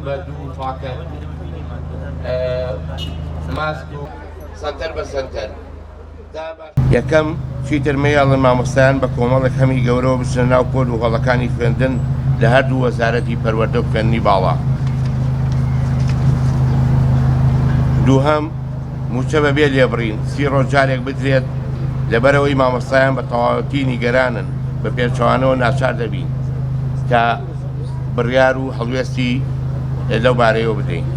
بە دوو پاکە ماسک و سەنتەر بە سەنتەر. یەکەم چیتر مەیاڵن مامۆستایان بە کۆمەڵێک هەمی گەورەوە بچنە ناو پۆل و هەڵەکانی خوێندن لە هەردوو وەزارەتی پەروەردە و خوێندنی باڵا. دووهەم موچە بەبێ لێبڕین 30 ڕۆژ جارێک بدرێت لەبەرەوەی مامۆستایان بە تەواوەتی نیگەرانن بە پێچەوانەوە ناچار دەبین تا بڕیار و هەڵوێستی لەو بارەیەوە بدەین.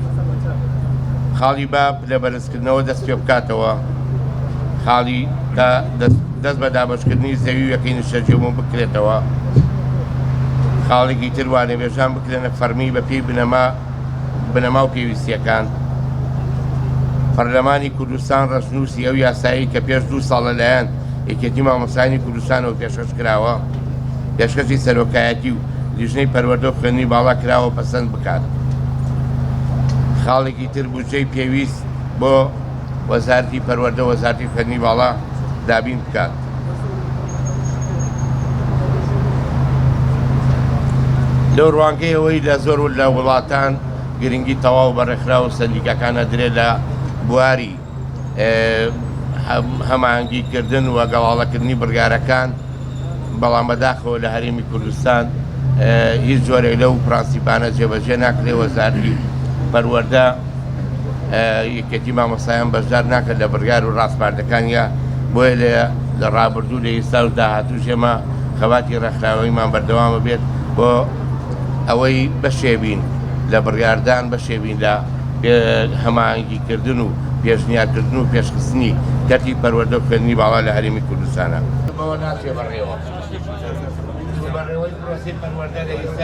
خاڵی باب لە بەرزکردنەوە دەست پێ بکاتەوە، خاڵی دەست بە دابەشکردنی زەوی و یەکەی نیشتەجێبوون بکرێتەوە، خاڵێکی تر وانەبێژان بکرێنە فەرمی بە پێی بنەما و پێویستیەکان. پەرلەمانی کوردستان ڕەشنووسی ئەو یاسایی کە پێش 2 ساڵ لەلایەن یەکێتی مامۆستایانی کوردستانەوە پێشکەش کراوە، پێشکەشی سەرۆکایەتی و لیژنەی پەروەردە و خوێندنی باڵا کراوە پەسەند بکات. خاڵێکی تر بودجەی پێویست بۆ وەزارەتی پەروەردە و وەزارەتی خوێندنی باڵا دابین بکات. لەو ڕوانگەیەوەی لە زۆر لە وڵاتان گرنگی تەواو بەڕێکخراو و سەندیکەکانە درێت لە بواری هەماهەنگیکردن و گەڵاڵەکردنی بڕیارەکان، بەڵام بەداخەوە لە هەرێمی کوردستان هیچ جۆرێک لەو پرانسیپانە جێبەجێ ناکرێت. وەزارەتی پەروەردە یەکێتی مامۆستایان بەشدار ناکرد لە بڕیار و ڕاستپاردەکانیە، بۆیە لە ڕابردوو لە ئێستا و داهاتوو ژێمە خەباتی ڕێکخراوەیمان بەردەوامە بێت بۆ ئەوەی بەشێبین لە بڕیاردان، بەشێبین لە هەماهەنگیکردن و پێشنیارکردن و پێشخستنی کەرتی پەروەردە و خوێندنی باڵا لە هەرێمی کوردستانە. بەوە ناچێ بەڕێوە. بەڕێوەی پرۆسەی پەروەردە لە ئێستا